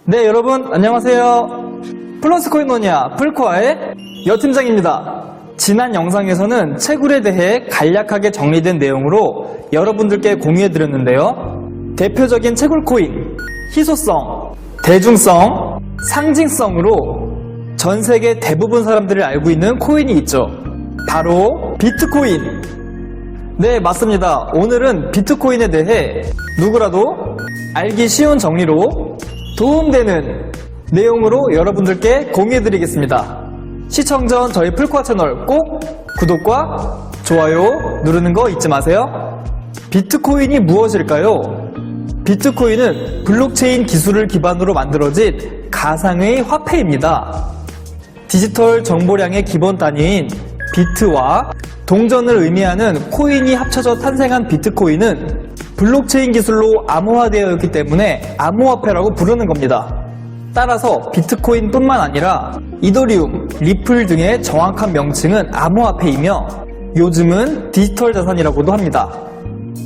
네, 여러분 안녕하세요. 플러스코인노니아 풀코아의 여팀장입니다. 지난 영상에서는 채굴에 대해 간략하게 정리된 내용으로 여러분들께 공유해드렸는데요. 대표적인 채굴코인, 희소성, 대중성, 상징성으로 전 세계 대부분 사람들이 알고 있는 코인이 있죠. 바로 비트코인. 네, 맞습니다. 오늘은 비트코인에 대해 누구라도 알기 쉬운 정리로 도움되는 내용으로 여러분들께 공유해드리겠습니다. 시청 전 저희 풀코아 채널 꼭 구독과 좋아요 누르는 거 잊지 마세요. 비트코인이 무엇일까요? 비트코인은 블록체인 기술을 기반으로 만들어진 가상의 화폐입니다. 디지털 정보량의 기본 단위인 비트와 동전을 의미하는 코인이 합쳐져 탄생한 비트코인은 블록체인 기술로 암호화되어 있기 때문에 암호화폐라고 부르는 겁니다. 따라서 비트코인 뿐만 아니라 이더리움, 리플 등의 정확한 명칭은 암호화폐이며 요즘은 디지털 자산이라고도 합니다.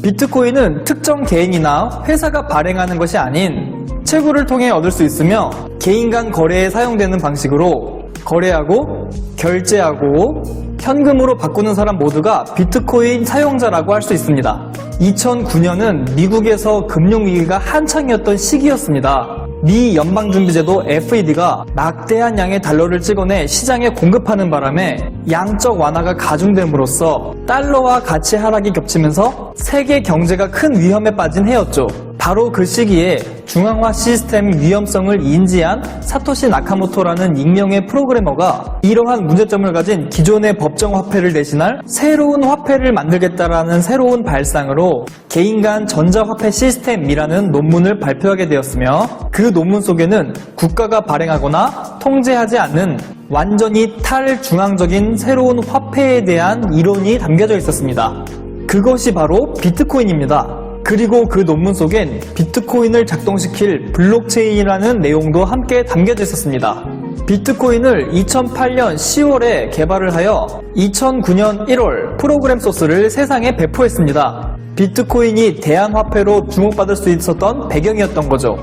비트코인은 특정 개인이나 회사가 발행하는 것이 아닌 채굴을 통해 얻을 수 있으며 개인 간 거래에 사용되는 방식으로 거래하고 결제하고 현금으로 바꾸는 사람 모두가 비트코인 사용자라고 할 수 있습니다. 2009년은 미국에서 금융위기가 한창이었던 시기였습니다. 미 연방준비제도 FED가 막대한 양의 달러를 찍어내 시장에 공급하는 바람에 양적 완화가 가중됨으로써 달러와 가치 하락이 겹치면서 세계 경제가 큰 위험에 빠진 해였죠. 바로 그 시기에 중앙화 시스템 위험성을 인지한 사토시 나카모토라는 익명의 프로그래머가 이러한 문제점을 가진 기존의 법정 화폐를 대신할 새로운 화폐를 만들겠다라는 새로운 발상으로 개인 간 전자화폐 시스템이라는 논문을 발표하게 되었으며 그 논문 속에는 국가가 발행하거나 통제하지 않는 완전히 탈중앙적인 새로운 화폐에 대한 이론이 담겨져 있었습니다. 그것이 바로 비트코인입니다. 그리고 그 논문 속엔 비트코인을 작동시킬 블록체인이라는 내용도 함께 담겨져 있었습니다. 비트코인을 2008년 10월에 개발을 하여 2009년 1월 프로그램 소스를 세상에 배포했습니다. 비트코인이 대안화폐로 주목받을 수 있었던 배경이었던 거죠.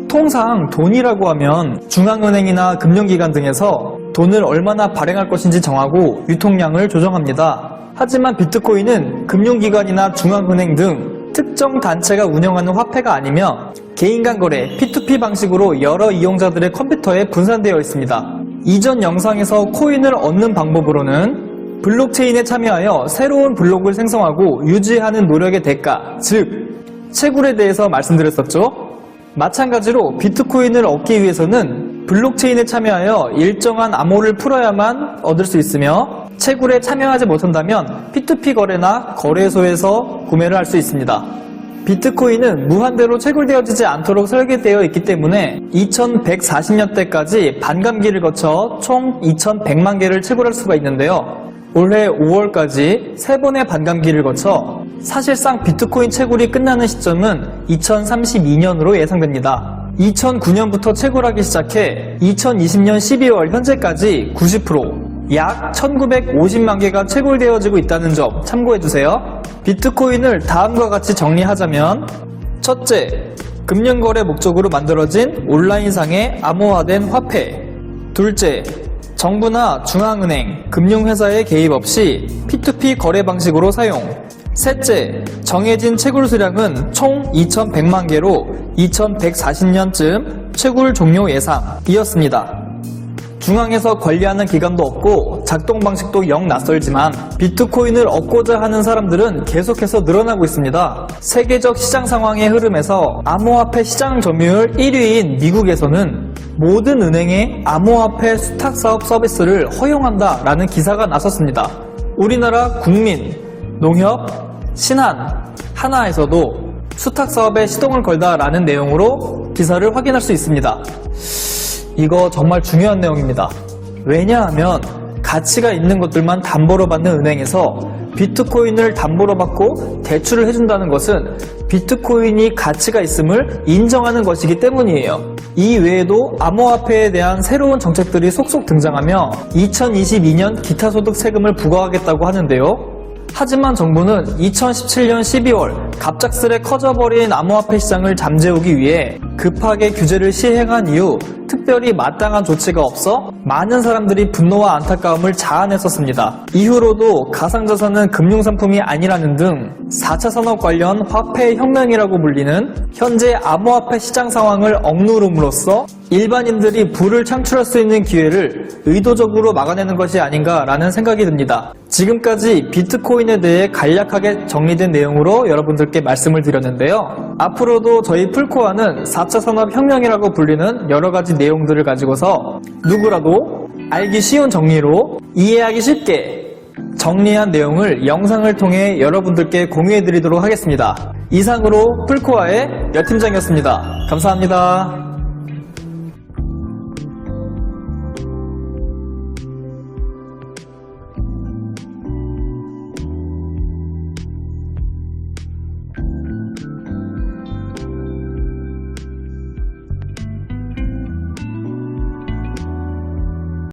통상 돈이라고 하면 중앙은행이나 금융기관 등에서 돈을 얼마나 발행할 것인지 정하고 유통량을 조정합니다. 하지만 비트코인은 금융기관이나 중앙은행 등 특정 단체가 운영하는 화폐가 아니며 개인 간 거래 P2P 방식으로 여러 이용자들의 컴퓨터에 분산되어 있습니다. 이전 영상에서 코인을 얻는 방법으로는 블록체인에 참여하여 새로운 블록을 생성하고 유지하는 노력의 대가, 즉 채굴에 대해서 말씀드렸었죠. 마찬가지로 비트코인을 얻기 위해서는 블록체인에 참여하여 일정한 암호를 풀어야만 얻을 수 있으며 채굴에 참여하지 못한다면 P2P 거래나 거래소에서 구매를 할 수 있습니다. 비트코인은 무한대로 채굴되어지지 않도록 설계되어 있기 때문에 2140년대까지 반감기를 거쳐 총 2100만 개를 채굴할 수가 있는데요. 올해 5월까지 3번의 반감기를 거쳐 사실상 비트코인 채굴이 끝나는 시점은 2032년으로 예상됩니다. 2009년부터 채굴하기 시작해 2020년 12월 현재까지 90%, 약 1950만 개가 채굴되어지고 있다는 점 참고해주세요. 비트코인을 다음과 같이 정리하자면 첫째, 금융거래 목적으로 만들어진 온라인상의 암호화된 화폐. 둘째, 정부나 중앙은행, 금융회사의 개입 없이 P2P 거래 방식으로 사용. 셋째, 정해진 채굴 수량은 총 2100만 개로 2140년쯤 채굴 종료 예상이었습니다. 중앙에서 관리하는 기관도 없고 작동 방식도 영 낯설지만 비트코인을 얻고자 하는 사람들은 계속해서 늘어나고 있습니다. 세계적 시장 상황의 흐름에서 암호화폐 시장 점유율 1위인 미국에서는 모든 은행에 암호화폐 수탁사업 서비스를 허용한다라는 기사가 나섰습니다. 우리나라 국민, 농협, 신한, 하나에서도 수탁사업에 시동을 걸다라는 내용으로 기사를 확인할 수 있습니다. 이거 정말 중요한 내용입니다. 왜냐하면 가치가 있는 것들만 담보로 받는 은행에서 비트코인을 담보로 받고 대출을 해준다는 것은 비트코인이 가치가 있음을 인정하는 것이기 때문이에요. 이 외에도 암호화폐에 대한 새로운 정책들이 속속 등장하며 2022년 기타소득 세금을 부과하겠다고 하는데요. 하지만 정부는 2017년 12월 갑작스레 커져버린 암호화폐 시장을 잠재우기 위해 급하게 규제를 시행한 이후 특별히 마땅한 조치가 없어 많은 사람들이 분노와 안타까움을 자아냈었습니다. 이후로도 가상자산은 금융상품이 아니라는 등 4차 산업 관련 화폐 혁명이라고 불리는 현재 암호화폐 시장 상황을 억누름으로써 일반인들이 부를 창출할 수 있는 기회를 의도적으로 막아내는 것이 아닌가라는 생각이 듭니다. 지금까지 비트코인에 대해 간략하게 정리된 내용으로 여러분들께 말씀을 드렸는데요. 앞으로도 저희 풀코아는 4차 산업혁명이라고 불리는 여러가지 내용들을 가지고서 누구라도 알기 쉬운 정리로 이해하기 쉽게 정리한 내용을 영상을 통해 여러분들께 공유해드리도록 하겠습니다. 이상으로 풀코아의 여팀장이었습니다. 감사합니다.